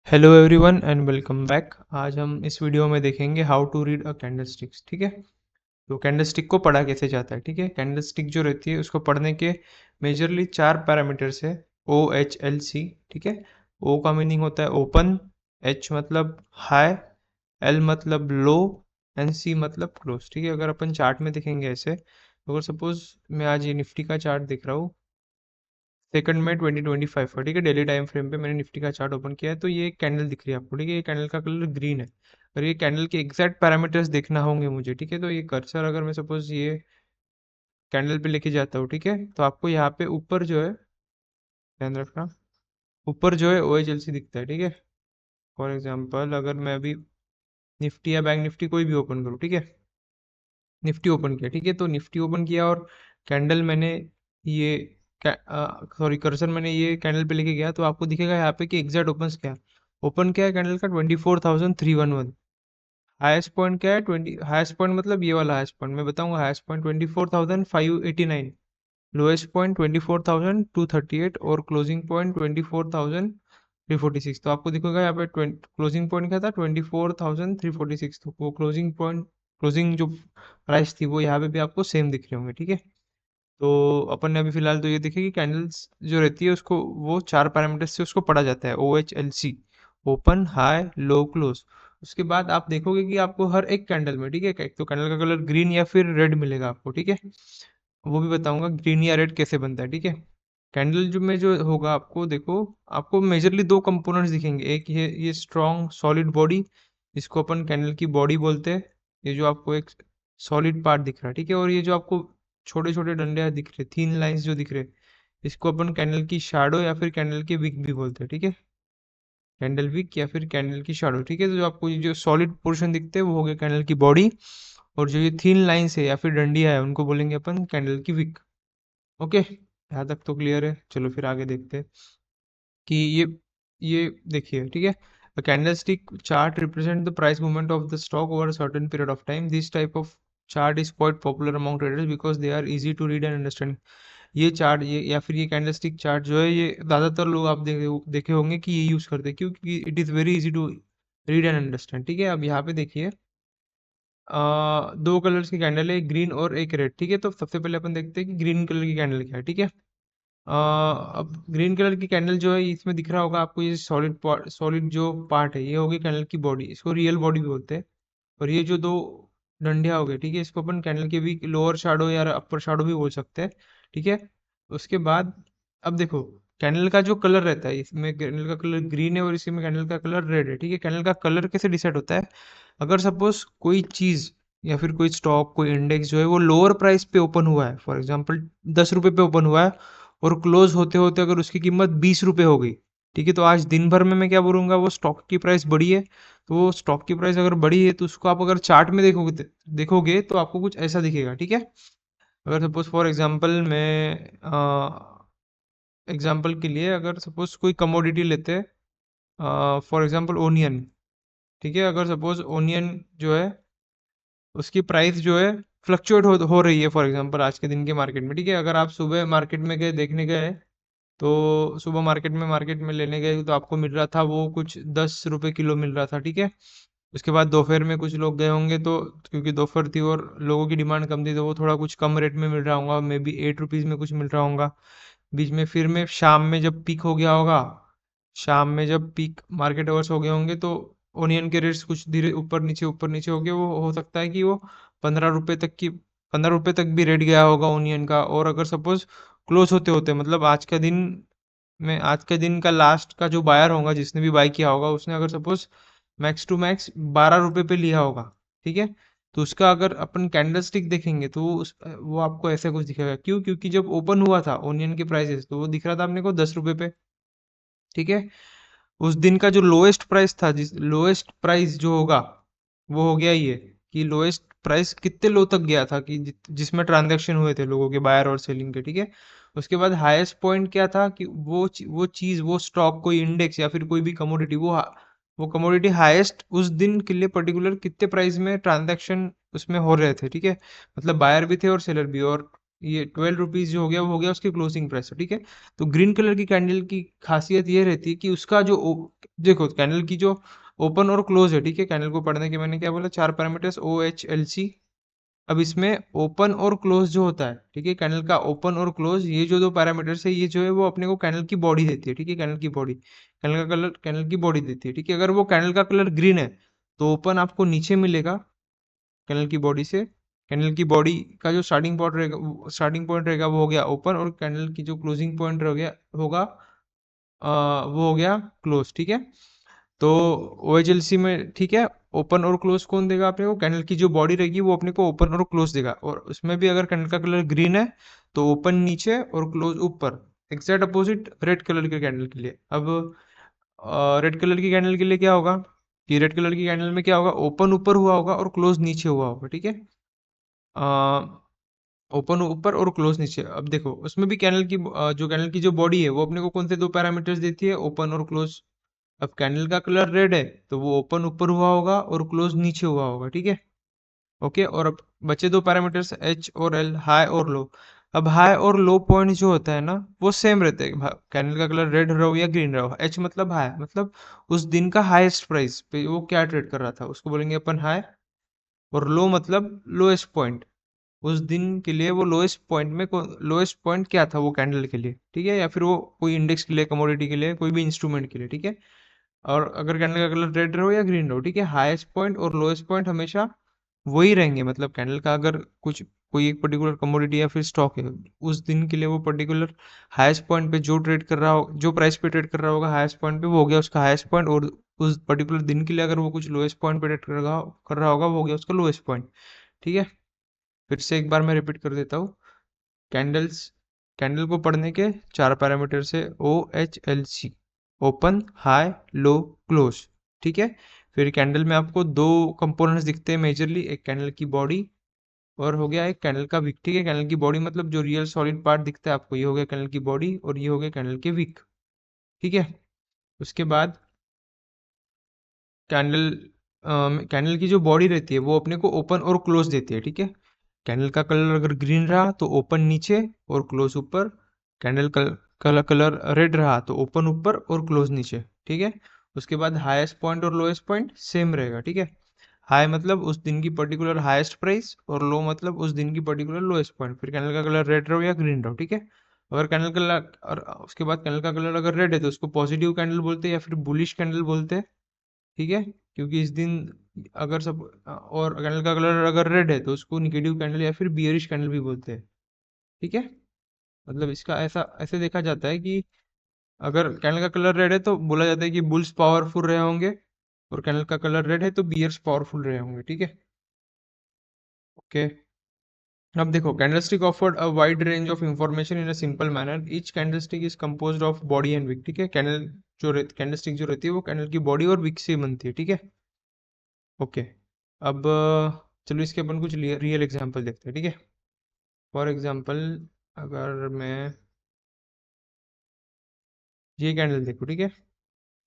Hello everyone and welcome back. आज हम इस वीडियो में देखेंगे how to read a candlesticks. ठीक है, तो कैंडलस्टिक को पढ़ा कैसे जाता है। ठीक है, कैंडलस्टिक जो रहती है उसको पढ़ने के मेजरली 4 पैरामीटर्स है, OHLC। ठीक है, O का मीनिंग होता है ओपन, H मतलब हाई, L मतलब लो एंड C मतलब क्लोज। ठीक है, अगर अपन चार्ट में देखेंगे ऐसे, तो अगर सपोज मैं आज ये निफ्टी का चार्ट देख रहा हूँ सेकंड में 2025 का। ठीक है, डेली टाइम फ्रेम पे मैंने निफ्टी का चार्ट ओपन किया है, तो ये एक कैंडल दिख रही है आपको। ठीक है, ये कैंडल का कलर ग्रीन है और ये कैंडल के एग्जैक्ट पैरामीटर्स देखना होंगे मुझे। ठीक है, तो ये कर्सर अगर मैं सपोज ये कैंडल पे लेके जाता हूँ, ठीक है, तो आपको यहाँ पे ऊपर जो है, ध्यान रखना, ऊपर जो है OHLC दिखता है। ठीक है, फॉर एग्जाम्पल अगर मैं अभी निफ्टी या बैंक निफ्टी कोई भी ओपन करूँ, ठीक है, निफ्टी ओपन किया, ठीक है, तो निफ्टी ओपन किया और कैंडल मैंने ये सॉरी कर्सर मैंने ये कैंडल पे लेके गया, तो आपको दिखेगा यहाँ पे कि एग्जैक्ट ओपन क्या है कैंडल का 24,311। हाईएस्ट पॉइंट क्या है 20, हाईएस्ट पॉइंट मतलब ये वाला हाईएस्ट पॉइंट मैं बताऊंगा। हाईएस्ट पॉइंट 24,589, लोएस्ट पॉइंट 24,238 और क्लोजिंग पॉइंट 24,346। तो आपको दिखेगा यहाँ पे क्लोजिंग पॉइंट क्या था 24,346, तो वो क्लोजिंग पॉइंट, क्लोजिंग जो प्राइस थी वो यहाँ पे भी आपको सेम दिख रहे होंगे। ठीक है, तो अपन ने अभी फिलहाल तो ये देखे कि कैंडल्स जो रहती है उसको वो 4 पैरामीटर्स से उसको पढ़ा जाता है, OHLC, open high low close. उसके बाद आप देखोगे कि आपको हर एक कैंडल में, ठीक है, एक तो कैंडल का कलर ग्रीन या फिर रेड मिलेगा आपको। ठीक है, वो भी बताऊंगा ग्रीन या रेड कैसे बनता है। ठीक है, कैंडल जो में जो होगा आपको देखो, आपको मेजरली दो कंपोनेंट्स दिखेंगे। एक ये स्ट्रॉन्ग सॉलिड बॉडी, इसको अपन कैंडल की बॉडी बोलते हैं। ये जो आपको एक सॉलिड पार्ट दिख रहा है, ठीक है, और ये जो आपको छोटे छोटे डंडे दिख रहे, थीन लाइंस जो दिख रहे, इसको अपन कैंडल की शैडो या फिर कैंडल के विक भी बोलते हैं। ठीक है, कैंडल विक या फिर कैंडल की शैडो। ठीक है, तो जो आपको ये जो सॉलिड पोर्शन दिखते हैं वो हो गया कैंडल की बॉडी, और जो ये थीन लाइंस है या फिर डंडिया है उनको बोलेंगे अपन कैंडल की विक। ओके, यहाँ तक तो क्लियर है। चलो फिर आगे देखते हैं कि ये देखिए। ठीक है, a candlestick chart represent the price movement of the stock over a certain period of time. This type of chart is quite popular among traders because they are easy to read and understand. ये chart, ये या फिर ये candlestick chart जो है, ये ज़्यादातर लोग आप देखे होंगे कि ये यूज़ करते हैं क्योंकि it is very easy to read and understand. ठीक है, अब यहाँ पे देखिए दो कलर्स की कैंडल है, ग्रीन और एक रेड। ठीक है, तो सबसे पहले अपन देखते हैं कि ग्रीन कलर की कैंडल क्या है। ठीक है, अब ग्रीन कलर की कैंडल जो है इसमें दिख रहा होगा आपको, ये सॉलिड जो पार्ट है ये होगी कैंडल की बॉडी, इसको रियल बॉडी भी बोलते हैं। और ये जो दो डंडियां हो गई, ठीक है, इसको अपन कैंडल के भी लोअर शैडो या अपर शैडो भी बोल सकते हैं। ठीक है, उसके बाद अब देखो कैंडल का जो कलर रहता है, इसमें कैंडल का कलर ग्रीन है और इसमें कैंडल का कलर रेड है। ठीक है, कैंडल का कलर कैसे डिसाइड होता है, अगर सपोज कोई चीज या फिर कोई स्टॉक कोई इंडेक्स जो है वो लोअर प्राइस पे ओपन हुआ है, फॉर एग्जांपल 10 रुपए पे ओपन हुआ है और क्लोज होते होते अगर उसकी कीमत 20 रुपए हो गई, ठीक है, तो आज दिन भर में मैं क्या बोलूंगा, वो स्टॉक की प्राइस बढ़ी है। तो वो स्टॉक की प्राइस अगर बढ़ी है तो उसको आप अगर चार्ट में देखोगे तो आपको कुछ ऐसा दिखेगा। ठीक है, अगर सपोज फॉर एग्जांपल मैं एग्जांपल के लिए अगर सपोज कोई कमोडिटी लेते हैं, फॉर एग्जांपल ओनियन। ठीक है, अगर सपोज ओनियन जो है उसकी प्राइस जो है फ्लक्चुएट हो रही है फॉर एग्जांपल आज के दिन के मार्केट में। ठीक है, अगर आप सुबह मार्केट में गए देखने गए, तो सुबह मार्केट में लेने गए तो आपको मिल रहा था वो कुछ 10 रुपए किलो मिल रहा था। ठीक है, उसके बाद दोपहर में कुछ लोग गए होंगे, तो क्योंकि दोपहर थी और लोगों की डिमांड कम थी तो वो थोड़ा कुछ कम रेट में मिल रहा होगा, मे बी 8 रुपीज़ में कुछ मिल रहा होगा। बीच में फिर में शाम में जब पीक हो गया होगा, शाम में जब पीक मार्केट अवर्स हो गए होंगे, तो ओनियन के रेट्स कुछ धीरे ऊपर नीचे हो गए। वो हो सकता है कि वो 15 रुपए तक की 15 रुपए तक भी रेट गया होगा ओनियन का। और अगर सपोज क्लोज होते होते मतलब आज के दिन का लास्ट का जो बायर होगा जिसने भी बाय किया होगा, उसने अगर सपोज मैक्स टू मैक्स 12 रुपए पे लिया होगा, ठीक है, तो उसका अगर अपन कैंडल स्टिक देखेंगे तो वो आपको ऐसे कुछ दिखेगा। क्यों, क्योंकि जब ओपन हुआ था ओनियन के प्राइसेस तो वो दिख रहा था अपने को 10 रुपए पे। ठीक है, उस दिन का जो लोएस्ट प्राइस था, जिस लोएस्ट प्राइस जो होगा वो हो गया ये कि लोएस्ट प्राइस कितने लो तक गया था कि जिसमें ट्रांजैक्शन हुए थे लोगों के बायर और सेलिंग के। ठीक है, उसके बाद हाईएस्ट पॉइंट क्या था कि वो चीज वो स्टॉक कोई इंडेक्स या फिर कोई भी कमोडिटी वो कमोडिटी हाईएस्ट उस दिन के लिए पर्टिकुलर कितने प्राइस में ट्रांजैक्शन उसमें हो रहे थे। ठीक है, मतलब बायर भी थे और सेलर भी। और ये 12 रुपीज जो हो गया वो हो गया उसकी क्लोजिंग प्राइस, ठीक है। तो ग्रीन कलर की कैंडल की खासियत ये रहती है कि उसका जो देखो कैंडल की जो ओपन और क्लोज है, ठीक है। कैंडल को पढ़ने के मैंने क्या बोला, 4 पैरामीटर्स OHLC। अब इसमें ओपन और क्लोज जो होता है, ठीक है, कैंडल का ओपन और क्लोज, ये जो दो पैरामीटर्स है ये जो है वो अपने को कैंडल की बॉडी देती है, ठीक है। कैंडल की बॉडी, कैंडल का कलर कैंडल की बॉडी देती है, ठीक है। अगर वो कैंडल का कलर ग्रीन है तो ओपन आपको नीचे मिलेगा कैंडल की बॉडी से। कैंडल की बॉडी का जो स्टार्टिंग पॉइंट रहेगा वो हो गया ओपन, और कैंडल की जो क्लोजिंग पॉइंट होगा वो हो गया क्लोज, ठीक है। तो OHLC में, ठीक है, ओपन और क्लोज कौन देगा अपने को, कैंडल की जो बॉडी रहेगी वो अपने को ओपन और क्लोज देगा। और उसमें भी अगर कैंडल का कलर ग्रीन है तो ओपन नीचे और क्लोज ऊपर, एग्जैक्ट अपोजिट रेड कलर के कैंडल के लिए। अब रेड कलर की कैंडल के लिए क्या होगा कि रेड कलर की कैंडल में क्या होगा, ओपन ऊपर हुआ होगा और क्लोज नीचे हुआ होगा, ठीक है। ओपन ऊपर और क्लोज नीचे। अब देखो उसमें भी कैंडल की जो कैंडल की जो बॉडी है वो अपने को कौन से दो पैरामीटर्स देती है, ओपन और क्लोज। अब कैंडल का कलर रेड है तो वो ओपन ऊपर हुआ होगा और क्लोज नीचे हुआ होगा, ठीक है। ओके, और अब बचे दो पैरामीटर्स H और L, हाई और लो। अब हाई और लो पॉइंट जो होता है ना वो सेम रहते हैं, कैंडल का कलर रेड रहो या ग्रीन रहो। H मतलब हाई, मतलब उस दिन का हाईएस्ट प्राइस पे वो क्या ट्रेड कर रहा था उसको बोलेंगे अपन हाई। और लो मतलब लोएस्ट पॉइंट, उस दिन के लिए वो लोएस्ट पॉइंट में लोएस्ट पॉइंट क्या था वो कैंडल के लिए, ठीक है, या फिर वो कोई इंडेक्स के लिए, कमोडिटी के लिए, कोई भी इंस्ट्रूमेंट के लिए, ठीक है। और अगर कैंडल का कलर रेड रहो या ग्रीन रहो, ठीक है, हाईएस्ट पॉइंट और लोएस्ट पॉइंट हमेशा वही रहेंगे। मतलब कैंडल का अगर कुछ कोई एक पर्टिकुलर कमोडिटी या फिर स्टॉक है, उस दिन के लिए वो पर्टिकुलर हाईएस्ट पॉइंट पे जो ट्रेड कर रहा हो, जो प्राइस पे ट्रेड कर रहा होगा हाईएस्ट पॉइंट पे, वो हो गया उसका हाईएस्ट पॉइंट। और उस पर्टिकुलर दिन के लिए अगर वो कुछ लोएस्ट पॉइंट पे ट्रेड कर रहा होगा वो हो गया उसका लोएस्ट पॉइंट, ठीक है। फिर से एक बार मैं रिपीट कर देता हूँ। कैंडल्स कैंडल को पढ़ने के 4 पैरामीटर से OHLC, ओपन, हाई, लो, क्लोज, ठीक है। फिर कैंडल में आपको दो कंपोनेंट्स दिखते हैं मेजरली, एक कैंडल की बॉडी और हो गया एक कैंडल का विक, ठीक है। कैंडल की बॉडी मतलब जो रियल सॉलिड पार्ट दिखता है आपको, ये हो गया कैंडल की बॉडी और ये हो गया कैंडल के विक, ठीक है। उसके बाद कैंडल कैंडल की जो बॉडी रहती है वो अपने को ओपन और क्लोज देती है, ठीक है। कैंडल का कलर अगर ग्रीन रहा तो ओपन नीचे और क्लोज ऊपर। कैंडल कलर रेड रहा तो ओपन ऊपर और क्लोज नीचे, ठीक है। उसके बाद हाईएस्ट पॉइंट और लोएस्ट पॉइंट सेम रहेगा, ठीक है। हाई मतलब उस दिन की पर्टिकुलर हाईएस्ट प्राइस और लो मतलब उस दिन की पर्टिकुलर लोएस्ट पॉइंट। फिर कैंडल का कलर रेड रहो या ग्रीन रहो, ठीक है। अगर कैंडल कलर और उसके बाद कैंडल का कलर अगर रेड है तो उसको पॉजिटिव कैंडल बोलते हैं या फिर बुलिश कैंडल बोलते हैं, ठीक है। क्योंकि इस दिन अगर सब और कैंडल का कलर अगर रेड है तो उसको निगेटिव कैंडल या फिर बियरिश कैंडल भी बोलते हैं, ठीक है। मतलब इसका ऐसा ऐसे देखा जाता है कि अगर कैंडल का कलर रेड है तो बोला जाता है कि बुल्स पावरफुल रहे होंगे, और कैंडल का कलर रेड है तो बियर्स पावरफुल रहे होंगे, ठीक है। ओके, अब देखो candlestick offered a wide range of information in a simple manner, each candlestick is composed of body and wick, ठीक है। कैंडलस्टिक जो रहती है वो कैंडल की बॉडी और विक से बनती है, ठीक है। ओके, अब चलो इसके अपन कुछ रियल एग्जांपल देखते हैं, ठीक है। फॉर एग्जांपल अगर मैं ये कैंडल देखूँ, ठीक है,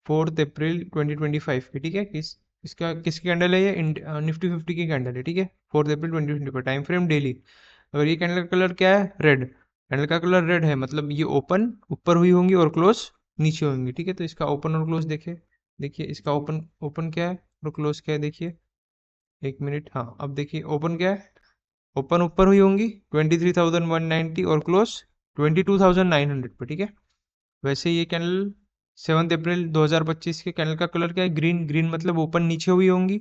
4 अप्रैल 2025 की, ठीक है। किसकी कैंडल है ये, निफ्टी 50 की कैंडल है, ठीक है। 4 अप्रैल 2025, टाइम फ्रेम डेली। अगर ये कैंडल का कलर क्या है, रेड, कैंडल का कलर रेड है मतलब ये ओपन ऊपर हुई होंगी और क्लोज नीचे होंगी, ठीक है। तो इसका ओपन और क्लोज देखिए, देखिए इसका ओपन ओपन क्या है और क्लोज क्या है, देखिए। एक मिनट, हाँ अब देखिए ओपन क्या है, ओपन ऊपर हुई होंगी 23,190 और क्लोज 22,900 पे, ठीक है। वैसे ये कैंडल 7 अप्रैल 2025 के कैंडल का कलर क्या है, ग्रीन, ग्रीन मतलब ओपन नीचे हुई होंगी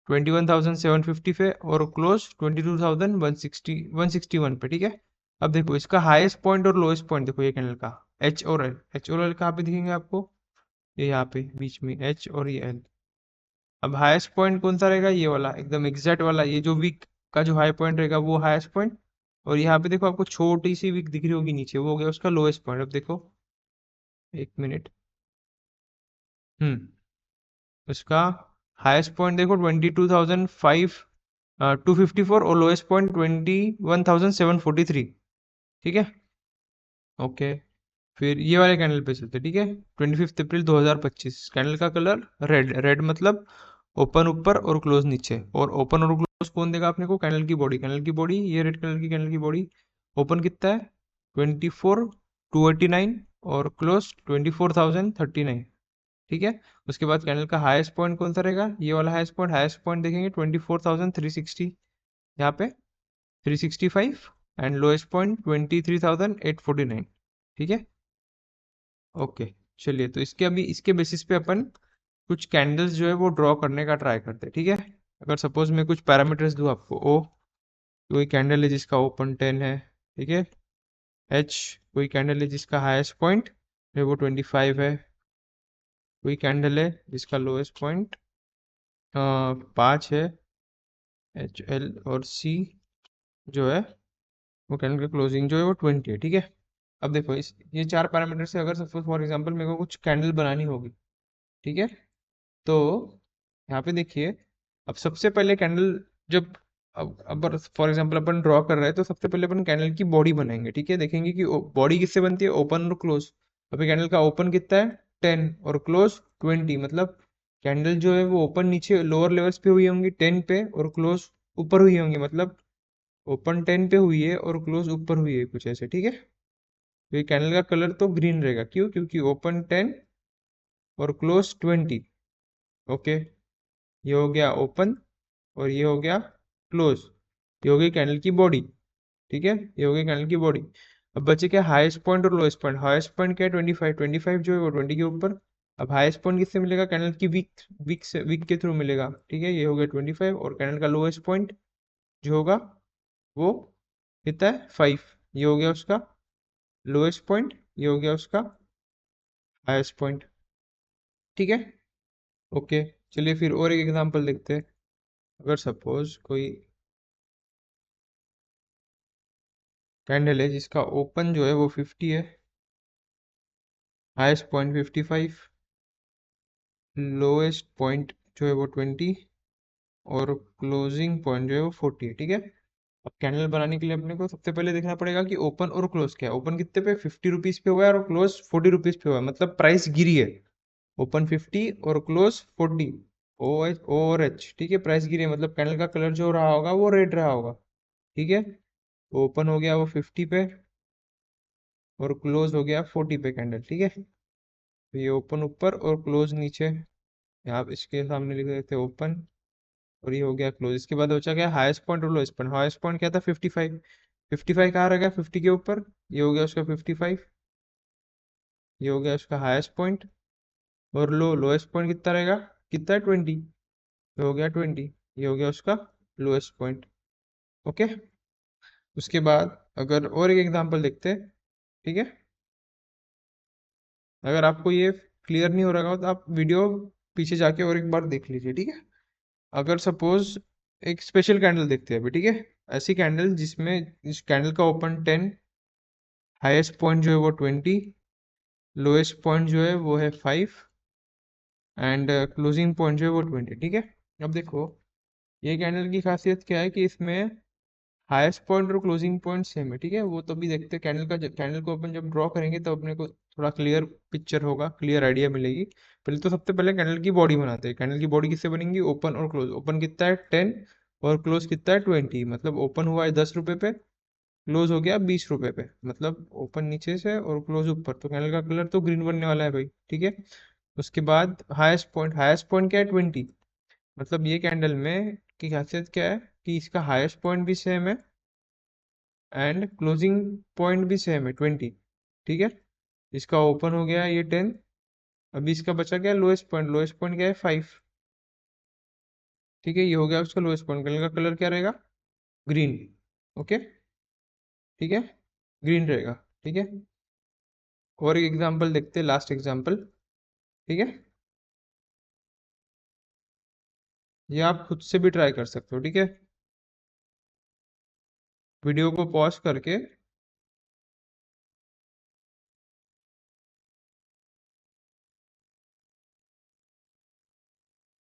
21,750 पे और क्लोज 22,161 पे, ठीक है। अब देखो इसका हाईएस्ट पॉइंट और लोएस्ट पॉइंट देखो ये कैंडल का, एच और एल कहाँ पे दिखेंगे आपको, ये यहाँ पे बीच में एच और ये एल। अब हाईएस्ट पॉइंट कौन सा रहेगा, ये वाला एकदम एग्जैक्ट वाला, ये जो वीक का जो हाई पॉइंट रहेगा वो हाईएस्ट पॉइंट। और यहाँ पे देखो आपको छोटी सी वीक दिख रही होगी नीचे, वो हो गया उसका लोएस्ट पॉइंट। अब देखो एक मिनट, हम्म उसका हाईएस्ट पॉइंट देखो 22,254 और लोएस्ट पॉइंट 21,743, ठीक है। ओके, फिर ये वाले कैंडल पे चलते, ठीक है। 25 अप्रैल 2025 कैंडल का कलर रेड, रेड मतलब ओपन ऊपर और क्लोज नीचे। और ओपन और क्लोज कौन देगा अपने को, कैंडल की बॉडी, कैंडल की बॉडी, ये रेड कलर की कैंडल की बॉडी ओपन कितना है 24,289 और क्लोज 24,039। ठीक है। उसके बाद कैंडल का हाईएस्ट पॉइंट कौन सा रहेगा, ये वाला हाईएस्ट पॉइंट देखेंगे 24,360 यहाँ पे 365 एंड लोएस्ट पॉइंट 23,849। ठीक है। ओके। चलिए तो इसके अभी इसके बेसिस पे अपन कुछ कैंडल्स जो है वो ड्रॉ करने का ट्राई करते हैं। ठीक है। अगर सपोज मैं कुछ पैरामीटर्स दूं आपको, ओ कोई कैंडल है जिसका ओपन 10 है, ठीक है। एच कोई कैंडल है जिसका हाईएस्ट पॉइंट है वो 25 है, कोई कैंडल है जिसका लोएस्ट पॉइंट 5 है, एच एल और सी जो है वो कैंडल का क्लोजिंग जो है वो 20 है। ठीक है। अब देखो इस ये चार पैरामीटर से अगर सपोज फॉर एग्जांपल मेरे को कुछ कैंडल बनानी होगी, ठीक है, तो यहाँ पे देखिए, अब सबसे पहले कैंडल जब अब फॉर एग्जांपल अपन ड्रॉ कर रहे हैं तो सबसे पहले अपन कैंडल की बॉडी बनाएंगे। ठीक है। देखेंगे कि बॉडी किससे बनती है, ओपन और क्लोज। अभी कैंडल का ओपन कितना है 10 और क्लोज 20, मतलब कैंडल जो है वो ओपन नीचे लोअर लेवल्स पे हुई होंगी 10 पे और क्लोज ऊपर हुई होंगी, मतलब ओपन 10 पे हुई है और क्लोज ऊपर हुई है, कुछ ऐसे। ठीक है। तो ये कैंडल का कलर तो ग्रीन रहेगा, क्यों, क्योंकि ओपन 10 और क्लोज 20। ओके। ये हो गया ओपन और ये हो गया क्लोज, ये हो गई कैंडल की बॉडी। ठीक है। ये हो गई कैंडल की बॉडी। अब बचे क्या, हाईएस्ट पॉइंट और लोएस्ट पॉइंट। हाईएस्ट पॉइंट क्या है 25, 25 जो है वो 20 के ऊपर। अब हाईएस्ट पॉइंट किससे मिलेगा, कैंडल की वीक के थ्रू मिलेगा। ठीक है। ये हो गया 25 और कैंडल का लोएस्ट पॉइंट जो होगा वो कितना है 5। ये हो गया उसका लोएस्ट पॉइंट, ये हो गया उसका हाईएस्ट पॉइंट। ठीक है। ओके। चलिए फिर और एक एग्जांपल देखते हैं। अगर सपोज कोई कैंडल है जिसका ओपन जो है वो 50 है, हाईएस्ट पॉइंट 55, लोएस्ट पॉइंट जो है वो 20 और क्लोजिंग पॉइंट जो है वो 40 है। ठीक है। अब कैंडल बनाने के लिए अपने को सबसे पहले देखना पड़ेगा कि ओपन और क्लोज क्या है। ओपन कितने पे 50 रुपीज पे हुआ है और क्लोज 40 रुपीज पे हुआ है, मतलब प्राइस गिरी है। ओपन 50 और क्लोज 40, ओ एच ओ और एच। ठीक है। प्राइस गिरी है मतलब कैंडल का कलर जो रहा होगा वो रेड रहा होगा। ठीक है। ओपन हो गया वो 50 पे और क्लोज हो गया 40 पे कैंडल। ठीक है। तो ये ओपन ऊपर और क्लोज नीचे, यहाँ पे इसके सामने लिख देते हैं ओपन और ये हो गया क्लोज। इसके बाद बचा गया हाईएस्ट पॉइंट और लोएस्ट पॉइंट। हाईएस्ट पॉइंट क्या था 55, 55 कहाँ रह गया 50 के ऊपर, ये हो गया उसका 55, ये हो गया उसका हाईएस्ट पॉइंट। और लोएस्ट पॉइंट कितना रहेगा, कितना है 20, ये हो गया 20, ये हो गया उसका लोएस्ट पॉइंट। ओके। उसके बाद अगर और एक एग्जांपल देखते हैं। ठीक है। अगर आपको ये क्लियर नहीं हो रहा हो तो आप वीडियो पीछे जाके और एक बार देख लीजिए। ठीक है। अगर सपोज एक स्पेशल कैंडल देखते हैं अभी। ठीक है। ऐसी कैंडल जिसमें इस कैंडल का ओपन 10, हाईएस्ट पॉइंट जो है वो 20, लोएस्ट पॉइंट जो है वो है 5 एंड क्लोजिंग पॉइंट जो है वो 20। ठीक है। अब देखो ये कैंडल की खासियत क्या है कि इसमें हाईएस्ट पॉइंट और क्लोजिंग पॉइंट सेम है। ठीक है। वो तो भी देखते हैं कैंडल का, कैंडल को अपन जब ड्रॉ करेंगे तो अपने को थोड़ा क्लियर पिक्चर होगा, क्लियर आइडिया मिलेगी। पहले तो सबसे पहले कैंडल की बॉडी बनाते हैं। कैंडल की बॉडी किससे बनेगी, ओपन और क्लोज। ओपन कितना है 10 और क्लोज कितना है 20, मतलब ओपन हुआ है 10 रुपये पे, क्लोज हो गया 20 रुपये पे, मतलब ओपन नीचे से और क्लोज ऊपर, तो कैंडल का कलर तो ग्रीन बनने वाला है भाई। ठीक है। उसके बाद हाईएस्ट पॉइंट क्या है 20, मतलब ये कैंडल में की खासियत क्या है कि इसका हाईएस्ट पॉइंट भी सेम है एंड क्लोजिंग पॉइंट भी सेम है 20। ठीक है। इसका ओपन हो गया ये 10, अभी इसका बचा गया लोएस्ट पॉइंट। लोएस्ट पॉइंट क्या है 5। ठीक है। ये हो गया उसका लोएस्ट पॉइंट। कलर का कलर क्या रहेगा, ग्रीन। ओके। ठीक है। ग्रीन रहेगा। ठीक है। और एक एग्जांपल देखते हैं, लास्ट एग्जांपल। ठीक है। ये आप खुद से भी ट्राई कर सकते हो। ठीक है। वीडियो को पॉज करके।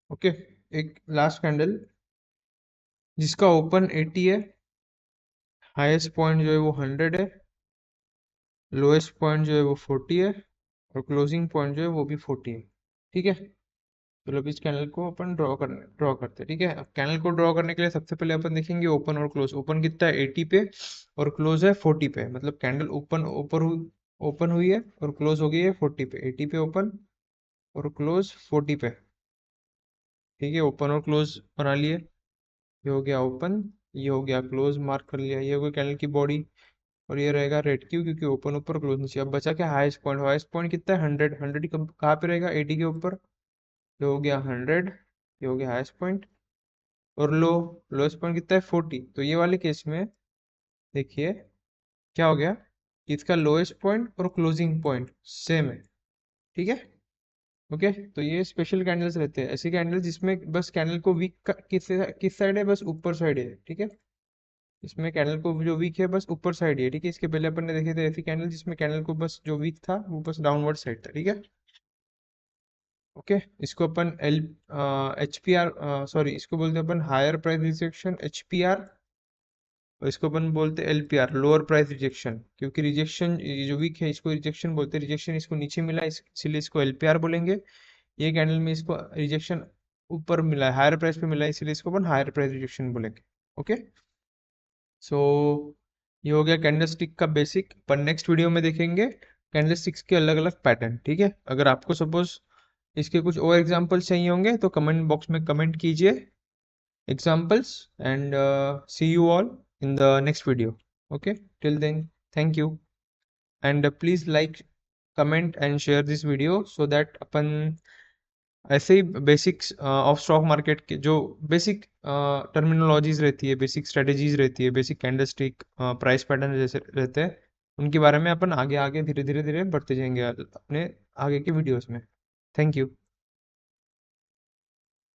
ओके। एक लास्ट कैंडल जिसका ओपन 80 है, हाईएस्ट पॉइंट जो है वो 100 है, लोएस्ट पॉइंट जो है वो 40 है और क्लोजिंग पॉइंट जो है वो भी 40 है। ठीक है। चलो अब इस कैंडल को अपन ड्रॉ करते हैं। ठीक है, अब कैंडल को ड्रॉ करने के लिए सबसे पहले अपन देखेंगे ओपन और क्लोज। ओपन कितना है 80 पे और क्लोज है 40 पे, मतलब कैंडल ओपन हुई है और क्लोज हो गई है 40 पे। 80 पे ओपन और क्लोज 40 पे। ठीक है, ओपन और क्लोज बना लिए। ये हो गया ओपन, ये हो गया क्लोज, मार्क कर लिया। ये हो गया कैंडल की बॉडी और ये रहेगा रेड क्यू, क्योंकि ओपन ऊपर क्लोज नीचे। अब बचा क्या, हाईएस्ट पॉइंट। हाईएस्ट पॉइंट कितना है 100। 100 कहाँ पे रहेगा 80 के ऊपर। ये हो गया 100, ये हो गया हाईएस्ट पॉइंट। और लोएस्ट पॉइंट कितना है 40। तो ये वाले केस में देखिए क्या हो गया कि इसका लोएस्ट पॉइंट और क्लोजिंग पॉइंट सेम है। ठीक है, ओके। तो ये स्पेशल कैंडल्स रहते हैं, ऐसे कैंडल्स जिसमें बस कैंडल को वीक किस साइड है, बस ऊपर साइड है। ठीक है, इसमें कैंडल को जो वीक है बस ऊपर साइड ही है। ठीक है, इसके पहले अपन ने देखे थे ऐसी कैंडल जिसमें कैंडल को बस जो वीक था वो बस डाउनवर्ड साइड था। ठीक है, ओके। इसको अपन एच पी आर, सॉरी, इसको बोलते हैं अपन higher price rejection, H P R. और इसको अपन बोलते हैं L P R, lower price rejection. क्योंकि रिजेक्शन जो वीक है इसको रिजेक्शन बोलते हैं। रिजेक्शन इसको नीचे मिला इसीलिए इसको एल पी आर बोलेंगे। ये कैंडल में इसको रिजेक्शन ऊपर मिला है, हायर प्राइस पे मिला है, इसीलिए इसको अपन हायर प्राइस रिजेक्शन बोलेंगे। ओके, सो ये हो गया कैंडल स्टिक का बेसिक। पर नेक्स्ट वीडियो में देखेंगे कैंडल स्टिक्स के अलग अलग पैटर्न। ठीक है, अगर आपको सपोज इसके कुछ और एग्जांपल्स चाहिए होंगे तो कमेंट बॉक्स में कमेंट कीजिए examples, and see you all in the next video. Okay, till then, thank you, and please like, comment and share this video so that अपन ऐसे ही बेसिक्स ऑफ स्टॉक मार्केट के जो basic terminologies रहती है, basic strategies रहती है, basic candlestick price pattern जैसे रहते हैं, उनके बारे में अपन आगे आगे धीरे धीरे धीरे बढ़ते जाएंगे अपने आगे के वीडियोस में। Thank you.